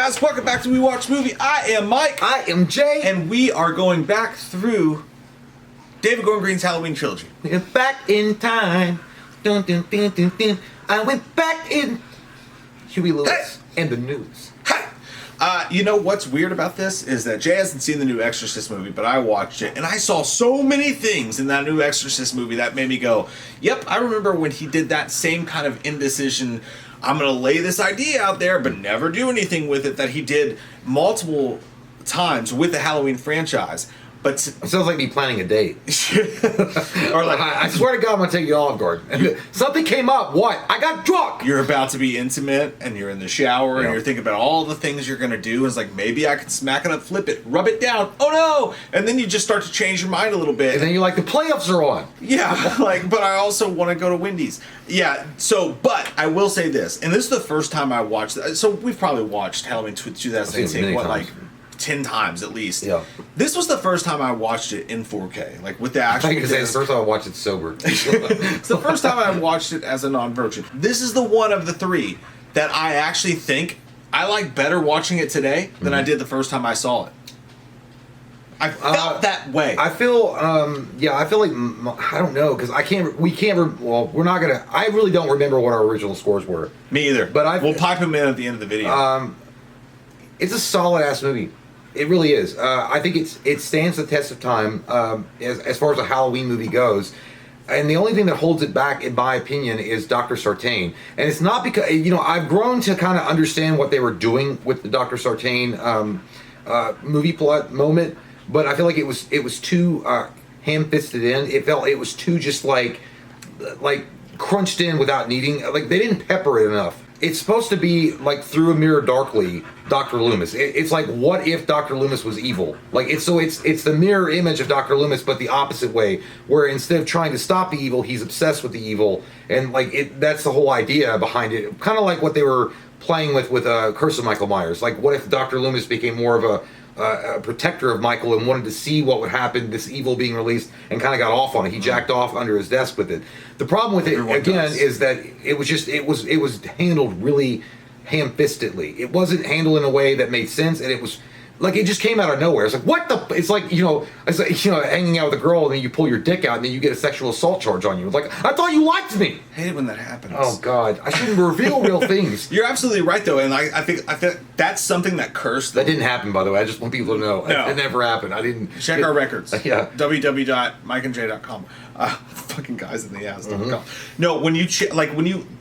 guys, welcome back to We Watch Movie. I am Mike. I am Jay. And we are going back through David Gordon Green's Halloween trilogy. Back in time. Dun, dun, dun, dun, dun. I went back in. Huey Lewis and the news. You know what's weird about this is that Jay hasn't seen the new Exorcist movie, but I watched it, and I saw so many things in that new Exorcist movie that made me go, yep, I remember when he did that same kind of indecision, I'm going to lay this idea out there, but never do anything with it, that he did multiple times with the Halloween franchise. But it sounds like me planning a date. Or like, I swear to God, I'm going to take you Olive Garden. Something came up. What? I got drunk. You're about to be intimate, and you're in the shower, and you're thinking about all the things you're going to do. And it's like, maybe I could smack it up, flip it, rub it down. Oh, no. And then you just start to change your mind a little bit. And then you're like, the playoffs are on. Yeah, but I also want to go to Wendy's. Yeah, but I will say this, and this is the first time I watched it. So we've probably watched Halloween 2018, like 10 times at least. Yeah. This was the first time I watched it in 4K, like with the actual. I think it's the first time I watched it sober. It's the first time I watched it as a non-virgin. This is the one of the three that I actually think I like better watching it today than I did the first time I saw it. I felt that way. I feel, I feel like, I don't know, because we're not going to, I really don't remember what our original scores were. Me either. But we'll pipe them in at the end of the video. It's a solid-ass movie. It really is. I think it stands the test of time as far as a Halloween movie goes. And the only thing that holds it back, in my opinion, is Dr. Sartain. And it's not because, I've grown to kind of understand what they were doing with the Dr. Sartain movie plot moment, but I feel like it was too ham-fisted in. It was too just like crunched in without needing, like they didn't pepper it enough. It's supposed to be like Through a Mirror Darkly, Dr. Loomis. It's like, what if Dr. Loomis was evil? Like it's the mirror image of Dr. Loomis, but the opposite way, where instead of trying to stop the evil, he's obsessed with the evil, and that's the whole idea behind it. Kind of like what they were playing with Curse of Michael Myers. Like, what if Dr. Loomis became more of a protector of Michael and wanted to see what would happen, this evil being released, and kind of got off on it. He jacked off under his desk with it. The problem with it, is that it was handled really ham-fistedly. It wasn't handled in a way that made sense, and it was like it just came out of nowhere. It's like, what the? It's like hanging out with a girl, and then you pull your dick out, and then you get a sexual assault charge on you. It's like, I thought you liked me. I hate it when that happens. Oh God, I shouldn't reveal real things. You're absolutely right, though, and I think that's something that cursed. That didn't happen, by the way. I just want people to know. No. It never happened. I didn't check our records. Yeah, www.mikeandjay.com. Fucking guys in the ass.com. No,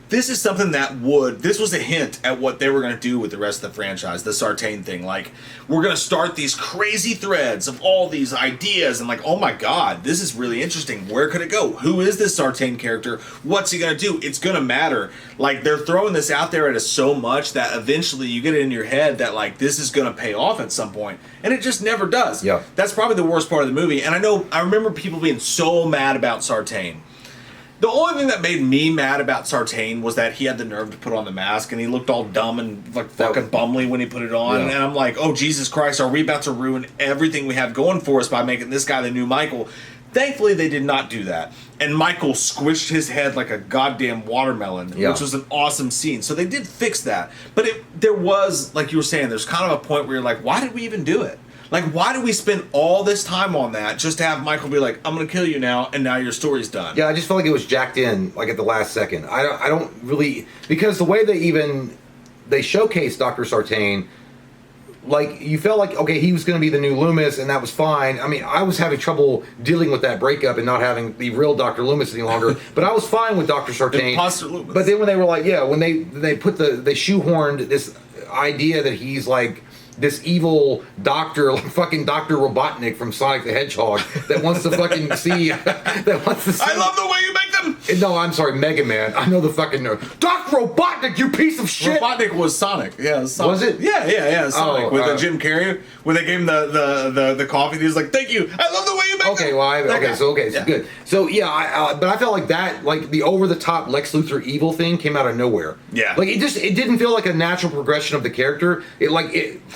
this is something this was a hint at what they were going to do with the rest of the franchise, the Sartain thing. Like, we're going to start these crazy threads of all these ideas, and like, oh my God, this is really interesting. Where could it go? Who is this Sartain character? What's he going to do? It's going to matter. Like, they're throwing this out there at us so much that eventually you get it in your head that, like, this is going to pay off at some point. And it just never does. Yeah. That's probably the worst part of the movie. And I remember people being so mad about Sartain. The only thing that made me mad about Sartain was that he had the nerve to put on the mask, and he looked all dumb and like fucking bumbly when he put it on. Yeah. And I'm like, oh, Jesus Christ, are we about to ruin everything we have going for us by making this guy the new Michael? Thankfully, they did not do that. And Michael squished his head like a goddamn watermelon, which was an awesome scene. So they did fix that. But there was, like you were saying, there's kind of a point where you're like, why did we even do it? Like, why do we spend all this time on that just to have Michael be like, I'm going to kill you now, and now your story's done? Yeah, I just felt like it was jacked in, like, at the last second. I don't really... Because the way they showcased Dr. Sartain, like, you felt like, okay, he was going to be the new Loomis, and that was fine. I mean, I was having trouble dealing with that breakup and not having the real Dr. Loomis any longer, but I was fine with Dr. Sartain. Imposter Loomis. But then when they were like, when they shoehorned this idea that he's, like, this evil doctor, like fucking Dr. Robotnik from Sonic the Hedgehog that wants to fucking see... I love the way you make them! No, I'm sorry, Mega Man. I know the fucking nerd. Dr. Robotnik, you piece of shit! Robotnik was Sonic. Yeah, Sonic. Was it? Yeah, Sonic. With Jim Carrey, when they gave him the coffee, he was like, thank you, I love the way you make them! So good. So yeah, but I felt like that, like the over-the-top Lex Luthor evil thing came out of nowhere. Yeah. Like, it didn't feel like a natural progression of the character.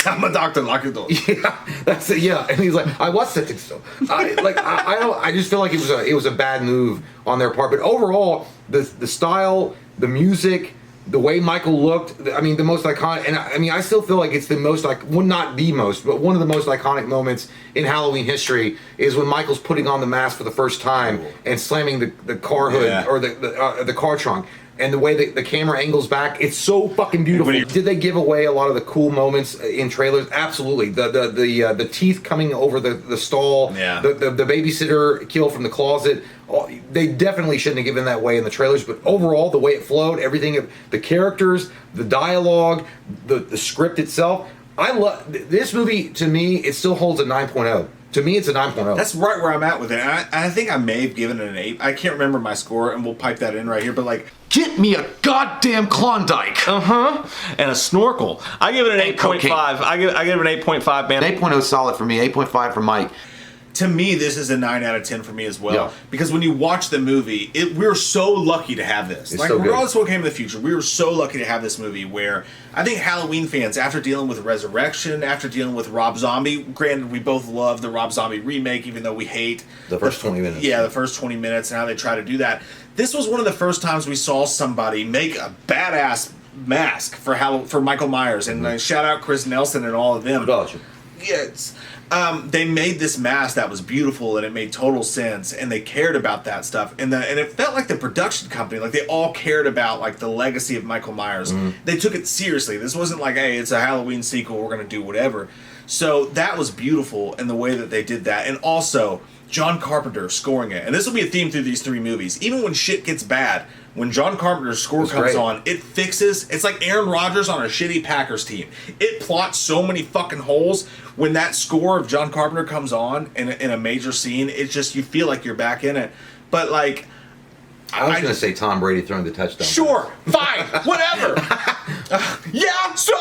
I'm a doctor, lock your door. Yeah, that's it. Yeah, and he's like, I was sitting still. I just feel like it was a bad move on their part. But overall, the style, the music, The way Michael looked, I mean, the most iconic, and I mean, I still feel like it's the most, like, well, not the most, but one of the most iconic moments in Halloween history is when Michael's putting on the mask for the first time and slamming the car hood or the car trunk. And the way the camera angles back, it's so fucking beautiful. Did they give away a lot of the cool moments in trailers? Absolutely. The teeth coming over the stall, the babysitter kill from the closet. They definitely shouldn't have given that away in the trailers, but overall, the way it flowed, everything, the characters, the dialogue, the script itself, I love this movie. To me, it still holds a 9.0. To me, it's a 9.0. That's right where I'm at with it. And I think I may have given it an 8. I can't remember my score, and we'll pipe that in right here. But like, get me a goddamn Klondike. And a snorkel. I give it an 8.5. I give it an 8.5, man. 8.0 is solid for me. 8.5 for Mike. To me, this is a 9 out of 10 for me as well. Because when you watch the movie, we're so lucky to have this. It's like, so regardless of what came in the future, we were so lucky to have this movie where I think Halloween fans, after dealing with Resurrection, after dealing with Rob Zombie, granted, we both love the Rob Zombie remake, even though we hate the first 20 minutes. Yeah, the first 20 minutes and how they try to do that. This was one of the first times we saw somebody make a badass mask for Michael Myers. And shout out Chris Nelson and all of them. Yes. They made this mask that was beautiful and it made total sense, and they cared about that stuff, and it felt like the production company, like they all cared about like the legacy of Michael Myers. They took it seriously. This wasn't like, hey, it's a Halloween sequel, we're gonna do whatever. So that was beautiful in the way that they did that, and also John Carpenter scoring it. And this will be a theme through these 3 movies. Even when shit gets bad, when John Carpenter's score comes on, it fixes. It's like Aaron Rodgers on a shitty Packers team. It plots so many fucking holes. When that score of John Carpenter comes on in a major scene, it's just, you feel like you're back in it. But like, I was going to say Tom Brady throwing the touchdown. Sure, fine, whatever. Yeah, so.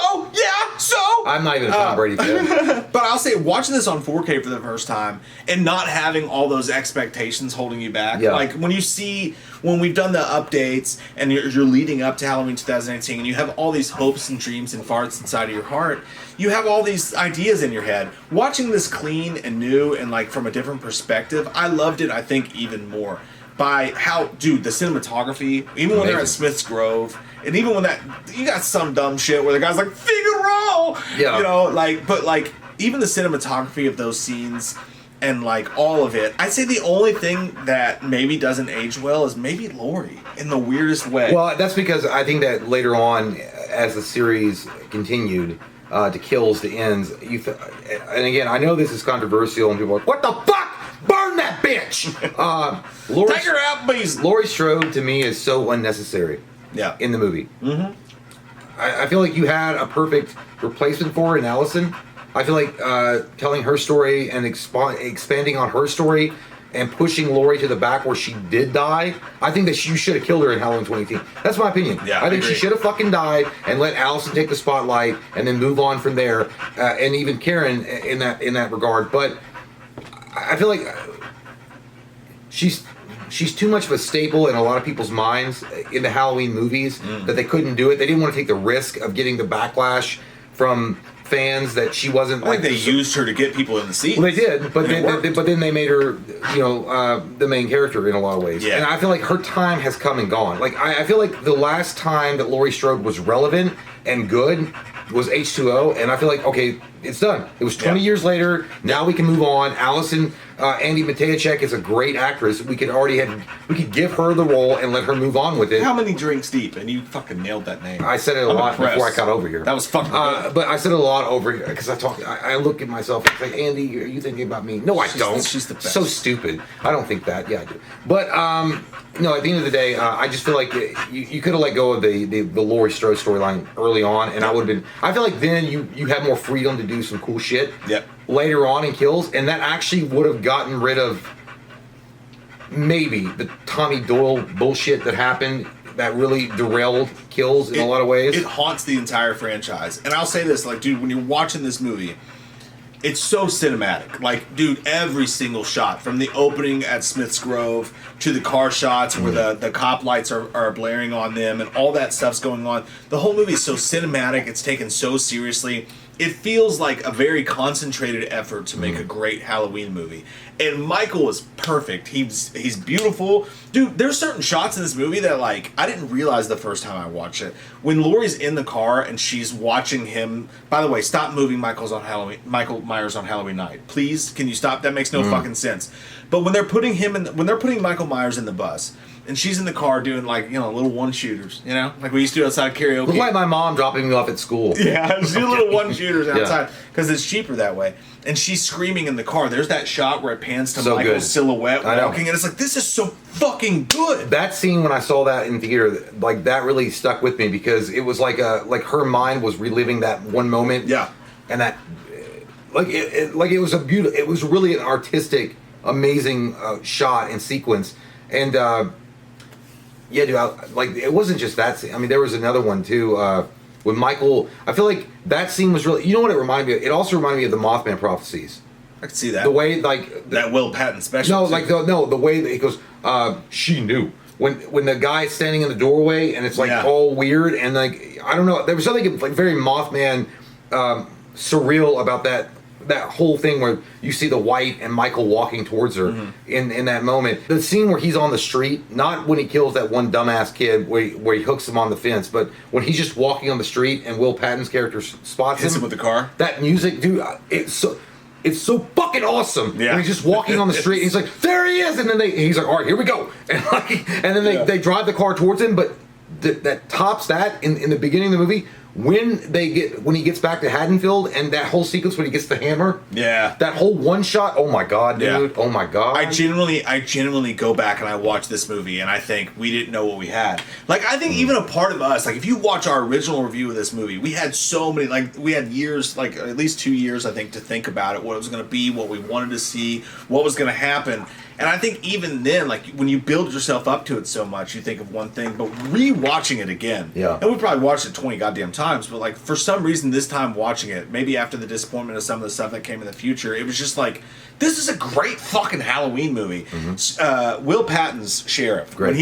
I'm not even a Tom Brady fan. But I'll say, watching this on 4K for the first time and not having all those expectations holding you back. Like when we've done the updates and you're leading up to Halloween 2018 and you have all these hopes and dreams and farts inside of your heart, you have all these ideas in your head. Watching this clean and new and like from a different perspective, I loved it, I think, even more. By how, dude, the cinematography, even when they're at Smith's Grove, and even when you got some dumb shit where the guy's like, Figaro! You know, like, but like, even the cinematography of those scenes and like all of it, I'd say the only thing that maybe doesn't age well is maybe Laurie in the weirdest way. Well, that's because I think that later on, as the series continued, to kills, to ends, and again, I know this is controversial and people are like, what the fuck? Burn that bitch! Take her out, please. Laurie Strode, to me, is so unnecessary. In the movie. I feel like you had a perfect replacement for her in Allison. I feel like telling her story and expanding on her story and pushing Laurie to the back where she did die, I think that you should have killed her in Halloween 2018. That's my opinion. I think she should have fucking died and let Allison take the spotlight and then move on from there, and even Karen in that regard. But I feel like she's too much of a staple in a lot of people's minds in the Halloween movies that they couldn't do it. They didn't want to take the risk of getting the backlash from fans that she wasn't. I think they used her to get people in the seats. Well, they did, but then they made her, the main character in a lot of ways. And I feel like her time has come and gone. Like I feel like the last time that Laurie Strode was relevant and good was H2O, and I feel like, okay, it's done. It was 20 years later. Now we can move on. Allison, Andy Matejacek is a great actress. We could give her the role and let her move on with it. How many drinks deep? And you fucking nailed that name. I said it a lot before I got over here. That was fucking good. But I said it a lot over here because I look at myself and say, Andy, are you thinking about me? No, I don't. She's the best. So stupid. I don't think that. Yeah, I do. But no, at the end of the day, I just feel like you could have let go of the Laurie Strode storyline early on, and I would have been. I feel like then you had more freedom to do some cool shit. Later on in Kills, and that actually would have gotten rid of maybe the Tommy Doyle bullshit that happened that really derailed Kills in a lot of ways. It haunts the entire franchise. And I'll say this, like, dude, when you're watching this movie, it's so cinematic. Like, dude, every single shot, from the opening at Smith's Grove to the car shots where the cop lights are blaring on them and all that stuff's going on. The whole movie is so cinematic. It's taken so seriously. it feels like a very concentrated effort to make a great Halloween movie. And Michael is perfect. He's beautiful. Dude, there's certain shots in this movie that, like, I didn't realize the first time I watched it. When Laurie's in the car and she's watching him... By the way, stop moving Michael Myers on Halloween night. Please, can you stop? That makes no fucking sense. But when they're putting Michael Myers in the bus... And she's in the car doing, like, you know, little one-shooters, you know? Like we used to do outside karaoke. Look like my mom dropping me off at school. Yeah, she do little one-shooters outside because it's cheaper that way. And she's screaming in the car. There's that shot where it pans to Michael's silhouette walking, and it's like, this is so fucking good. That scene, when I saw that in theater, like, that really stuck with me because it was like her mind was reliving that one moment. Yeah. And that, it was it was really an artistic, amazing shot and sequence. And, yeah, dude, it wasn't just that scene. I mean, there was another one, too, with Michael. I feel like that scene was really... You know what it reminded me of? It also reminded me of the Mothman prophecies. I can see that. The way, like... That Will Patton special. No, the way that he goes, she knew. When the guy's standing in the doorway, and it's, like, all weird, and, like, I don't know. There was something, like, very Mothman surreal about that whole thing where you see the white and Michael walking towards her in that moment. The scene where he's on the street, not when he kills that one dumbass kid where he hooks him on the fence, but when he's just walking on the street and Will Patton's character spots hits him with the car. That music, dude, it's so fucking awesome. Yeah. And he's just walking on the street. And he's like, there he is, and then he's like, all right, here we go, and then they drive the car towards him, but that tops that in the beginning of the movie. When he gets back to Haddonfield and that whole sequence when he gets the hammer, that whole one shot, oh my god, dude, oh my god. I genuinely go back and I watch this movie and I think we didn't know what we had. Like, I think even a part of us, like, if you watch our original review of this movie, we had so many, like, we had years, like at least 2 years, I think, to think about it, what it was going to be, what we wanted to see, what was going to happen. And I think even then, like, when you build yourself up to it so much, you think of one thing, but rewatching it again, and we probably watched it 20 goddamn times, but, like, for some reason this time watching it, maybe after the disappointment of some of the stuff that came in the future, it was just like, this is a great fucking Halloween movie. Will Patton's sheriff, great.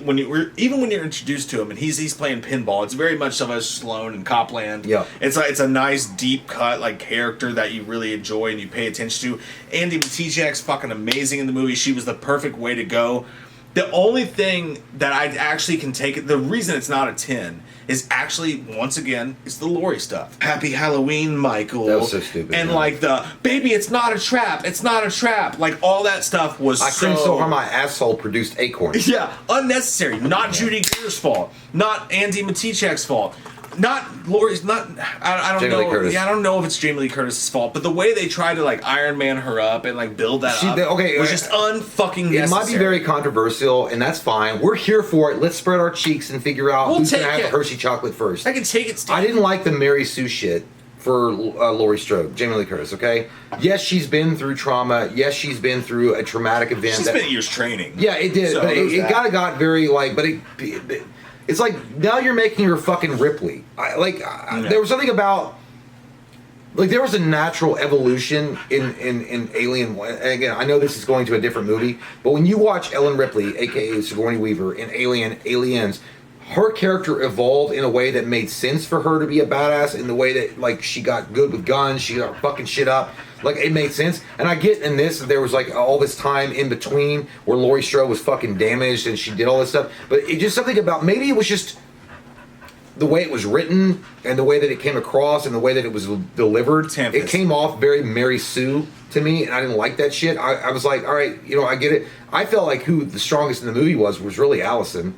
when you're introduced to him and he's playing pinball, it's very much Sylvester Stallone and Copland. Yeah, it's a nice deep cut, like, character that you really enjoy and you pay attention to. Andy Matichak's fucking amazing in the movie. She was the perfect way to go. The only thing that I actually can take it, the reason it's not a 10 is actually, once again, it's the Laurie stuff. Happy Halloween, Michael. That was so stupid. And like the, baby, it's not a trap, it's not a trap. Like, all that stuff was I cringed so hard my asshole produced acorns. Yeah, unnecessary. Not Judy Greer's fault. Not Andy Matichak's fault. Not Laurie's, not, I don't Jamie Lee know. Curtis. Yeah, I don't know if it's Jamie Lee Curtis's fault, but the way they tried to, like, Iron Man her up and, like, build that up was just unfucking necessary. It might be very controversial, and that's fine. We're here for it. Let's spread our cheeks and figure out who's going to have the Hershey chocolate first. I can take it, Steve. I didn't like the Mary Sue shit for Laurie Strode, Jamie Lee Curtis, okay? Yes, she's been through trauma. Yes, she's been through a traumatic event. She's been years training. Yeah, it did. So but it got very, like, but it's like, now you're making her fucking Ripley. There was something about, like, there was a natural evolution in Alien. And again, I know this is going to a different movie, but when you watch Ellen Ripley, a.k.a. Sigourney Weaver, in Aliens, her character evolved in a way that made sense for her to be a badass, in the way that, like, she got good with guns, she got fucking shit up. Like, it made sense. And I get in this, there was, like, all this time in between where Laurie Strode was fucking damaged and she did all this stuff. But it just something about, maybe it was just the way it was written and the way that it came across and the way that it was delivered. It came off very Mary Sue to me, and I didn't like that shit. I was like, all right, you know, I get it. I felt like who the strongest in the movie was really Allison.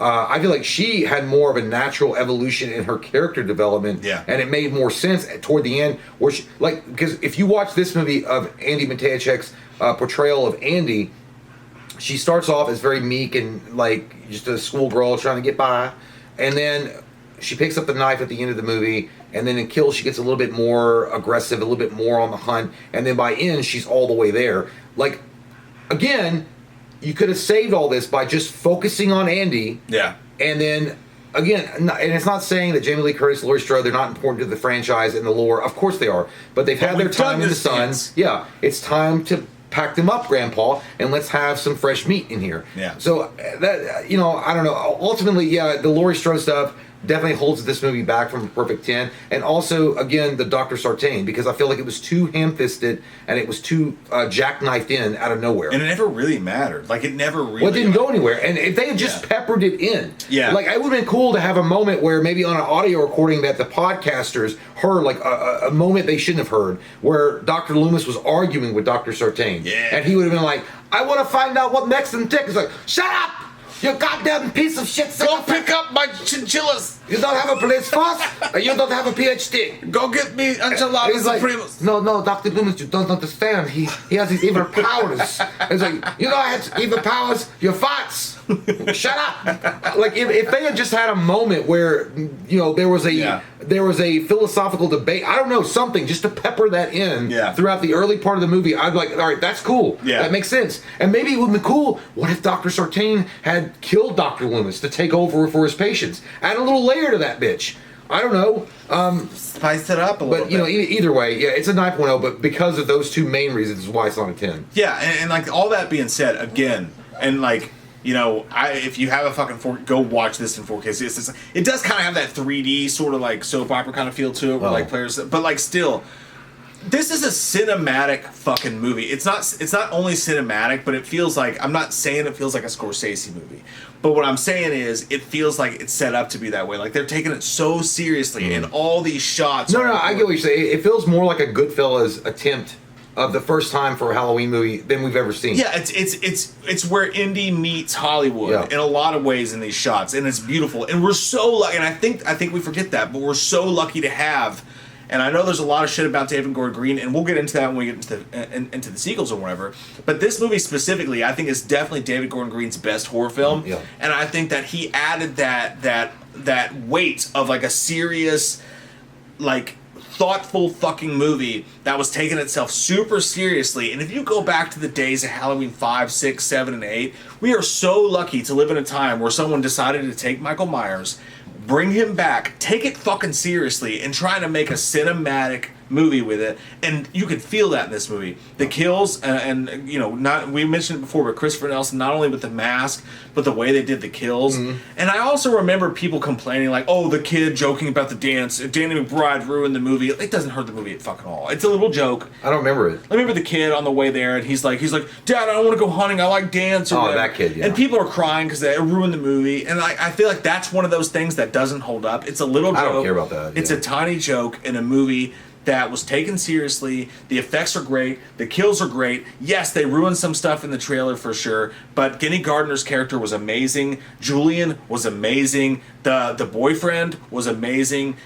I feel like she had more of a natural evolution in her character development, and it made more sense toward the end. Where she, like, because if you watch this movie of Andy Matichak's portrayal of Andy, she starts off as very meek and, like, just a schoolgirl trying to get by, and then she picks up the knife at the end of the movie, and then in Kill she gets a little bit more aggressive, a little bit more on the hunt, and then by end she's all the way there. Like, again, you could have saved all this by just focusing on Andy. Yeah. And then, again, and it's not saying that Jamie Lee Curtis, Laurie Strode, they're not important to the franchise and the lore. Of course they are. But they've had their time in the sun. Yeah. It's time to pack them up, Grandpa, and let's have some fresh meat in here. Yeah. So, that, you know, I don't know. Ultimately, yeah, the Laurie Strode stuff, definitely holds this movie back from a perfect 10. And also, again, the Dr. Sartain, because I feel like it was too ham-fisted and it was too jackknifed in out of nowhere. And it never really mattered. Like, it never really... Well, it didn't go anywhere. And if they had just peppered it in, like, it would have been cool to have a moment where maybe on an audio recording that the podcasters heard, like, a moment they shouldn't have heard, where Dr. Loomis was arguing with Dr. Sartain. Yeah. And he would have been like, I want to find out what Mexican tick is like. Shut up! You goddamn piece of shit. Go pick up my chinchillas. You don't have a police force, and you don't have a PhD. Go get me enchiladas supremos. No, Dr. Loomis, you don't understand. He has these evil powers. It's like, you know, I had evil powers. You're farts. Shut up. Like, if they had just had a moment where, you know, there was a philosophical debate, I don't know, something, just to pepper that in throughout the early part of the movie, I'd be like, all right, that's cool. Yeah. That makes sense. And maybe it would have been cool, what if Dr. Sartain had killed Dr. Loomis to take over for his patients? Add a little layer to that bitch. I don't know. Spice it up a little bit. But, you know, either way, it's a 9.0, but because of those two main reasons is why it's not a 10. Yeah, and like, all that being said, again, and like, you know, if you have a fucking go watch this in 4K. It does kind of have that 3D sort of like soap opera kind of feel to it, where like players, but like still, this is a cinematic fucking movie. It's not only cinematic, but it feels like, I'm not saying it feels like a Scorsese movie, but what I'm saying is it feels like it's set up to be that way. Like, they're taking it so seriously, and all these shots. No, I get what you're saying. It feels more like a Goodfellas attempt of the first time for a Halloween movie than we've ever seen. Yeah, it's where indie meets Hollywood in a lot of ways in these shots, and it's beautiful. And we're so lucky, and I think we forget that, but we're so lucky to have. And I know there's a lot of shit about David Gordon Green, and we'll get into that when we get into the sequels or whatever. But this movie specifically, I think, is definitely David Gordon Green's best horror film. Yeah. And I think that he added that weight of like a serious, like, thoughtful fucking movie that was taking itself super seriously. And if you go back to the days of Halloween 5, 6, 7, and 8, we are so lucky to live in a time where someone decided to take Michael Myers, bring him back, take it fucking seriously, and try to make a cinematic movie with it. And you could feel that in this movie. The kills, and you know, we mentioned it before, but Christopher Nelson, not only with the mask, but the way they did the kills. Mm-hmm. And I also remember people complaining, like, oh, the kid joking about the dance, Danny McBride ruined the movie. It doesn't hurt the movie at fucking all. It's a little joke. I don't remember it. I remember the kid on the way there, and he's like, Dad, I don't want to go hunting, I like dance. Or whatever. That kid, yeah. And people are crying because they ruined the movie. And I feel like that's one of those things that doesn't hold up. It's a little joke. I don't care about that. It's a tiny joke in a movie that was taken seriously. The effects are great. The kills are great. Yes, they ruined some stuff in the trailer for sure, but Genny Gardner's character was amazing. Julian was amazing. The boyfriend was amazing.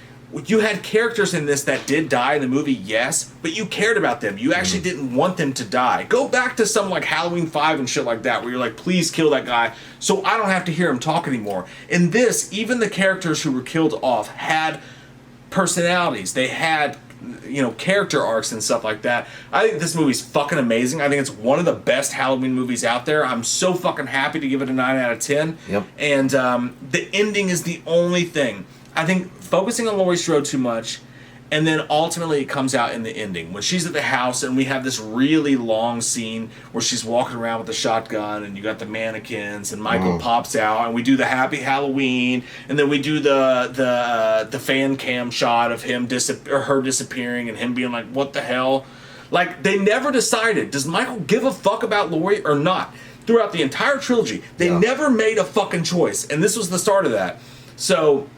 You had characters in this that did die in the movie, yes, but you cared about them. You actually didn't want them to die. Go back to some like Halloween 5 and shit like that, where you're like, please kill that guy so I don't have to hear him talk anymore. In this, even the characters who were killed off had personalities. They had, you know, character arcs and stuff like that. I think this movie's fucking amazing. I think it's one of the best Halloween movies out there. I'm so fucking happy to give it a 9 out of 10. Yep. And the ending is the only thing. I think focusing on Laurie Strode too much, and then ultimately it comes out in the ending. When she's at the house and we have this really long scene where she's walking around with a shotgun and you got the mannequins and Michael pops out and we do the Happy Halloween and then we do the fan cam shot of him her disappearing and him being like, what the hell? Like, they never decided, does Michael give a fuck about Laurie or not? Throughout the entire trilogy, they never made a fucking choice. And this was the start of that. So,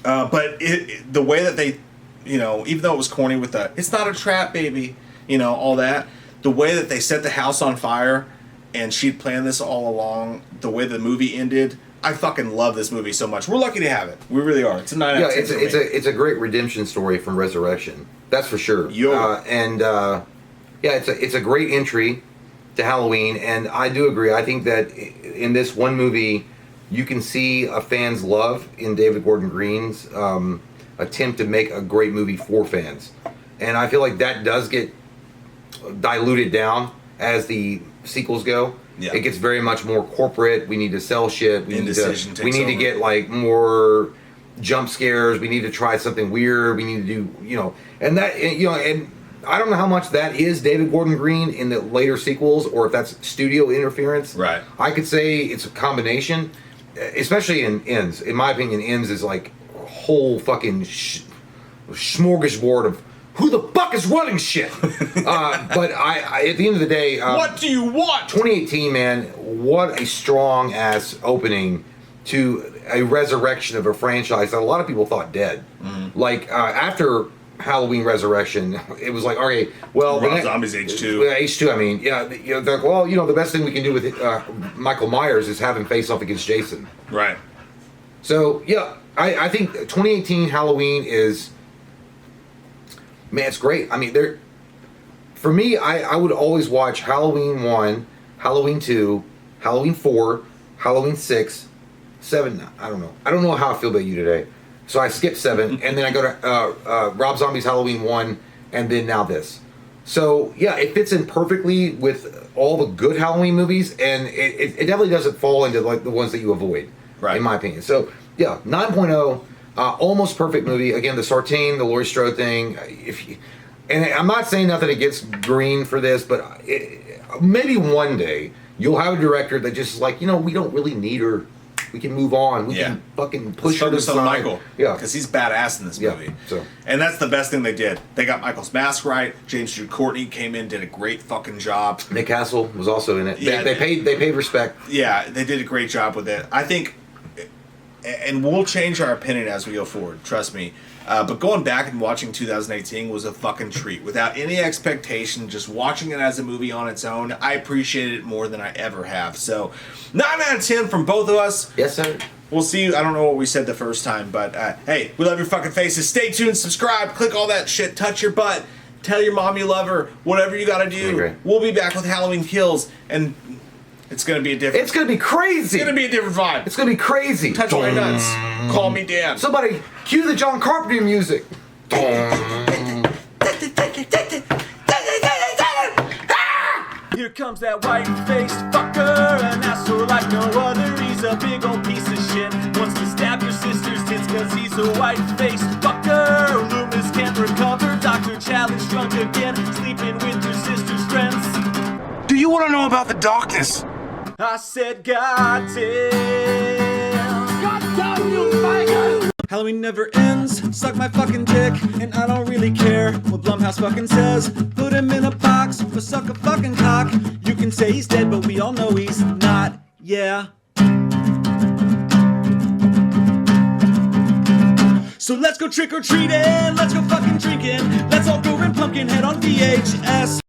but the way that they, you know, even though it was corny with the, it's not a trap, baby, you know, all that, the way that they set the house on fire and she'd planned this all along, the way the movie ended, I fucking love this movie so much. We're lucky to have it. We really are. It's a 9 out of 10 it's a great redemption story from Resurrection. That's for sure. It's a great entry to Halloween, and I do agree. I think that in this one movie, you can see a fan's love in David Gordon Green's attempt to make a great movie for fans. And I feel like that does get diluted down as the sequels go. Yeah. It gets very much more corporate. We need to sell shit. We need to get like more jump scares. We need to try something weird. We need to do, you know, and that, you know, and I don't know how much that is David Gordon Green in the later sequels or if that's studio interference. Right. I could say it's a combination, especially in Ends. In my opinion, Ends is like whole fucking smorgasbord of who the fuck is running shit. But I at the end of the day, what do you want? 2018, man, what a strong ass opening to a resurrection of a franchise that a lot of people thought dead. Like after Halloween Resurrection, it was like, okay, well, Rob Zombie's H2. H2, I mean, yeah, you know, they're like, well, you know, the best thing we can do with Michael Myers is have him face off against Jason. Right. So yeah, I think 2018 Halloween is, man, it's great. I mean, for me, I would always watch Halloween 1, Halloween 2, Halloween 4, Halloween 6, 7. I don't know. I don't know how I feel about you today. So I skip 7, and then I go to Rob Zombie's Halloween 1, and then now this. So yeah, it fits in perfectly with all the good Halloween movies, and it definitely doesn't fall into like the ones that you avoid, right? In my opinion. So yeah, 9.0, almost perfect movie. Again, the Sartain, the Laurie Strode thing. And I'm not saying nothing against Green for this, but maybe one day you'll have a director that just is like, you know, we don't really need her. We can move on. We can fucking push her to the side. Michael. Yeah. Because he's badass in this movie. So. And that's the best thing they did. They got Michael's mask right. James Jude Courtney came in, did a great fucking job. Nick Castle was also in it. Yeah, they paid respect. Yeah, they did a great job with it. I think, and we'll change our opinion as we go forward, trust me. But going back and watching 2018 was a fucking treat. Without any expectation, just watching it as a movie on its own, I appreciated it more than I ever have. So, 9 out of 10 from both of us. Yes, sir. We'll see. I don't know what we said the first time, but hey, we love your fucking faces. Stay tuned, subscribe, click all that shit, touch your butt, tell your mom you love her, whatever you gotta do. We'll be back with Halloween Kills, and it's gonna be a different... It's gonna be crazy! It's gonna be a different vibe. It's gonna be crazy. Touch my nuts. Call me Dan. Somebody cue the John Carpenter music. Here comes that white-faced fucker, an asshole like no other. He's a big old piece of shit. Wants to stab your sister's tits cause he's a white-faced fucker. Loomis can't recover. Dr. Challenge drunk again, sleeping with your sister's friends. Do you want to know about the darkness? I said, God damn. God damn you, faggot! Halloween never ends, suck my fucking dick, and I don't really care what Blumhouse fucking says. Put him in a box, or suck a fucking cock. You can say he's dead, but we all know he's not, yeah. So let's go trick-or-treating, let's go fucking drinking, let's all go rent Pumpkinhead on VHS.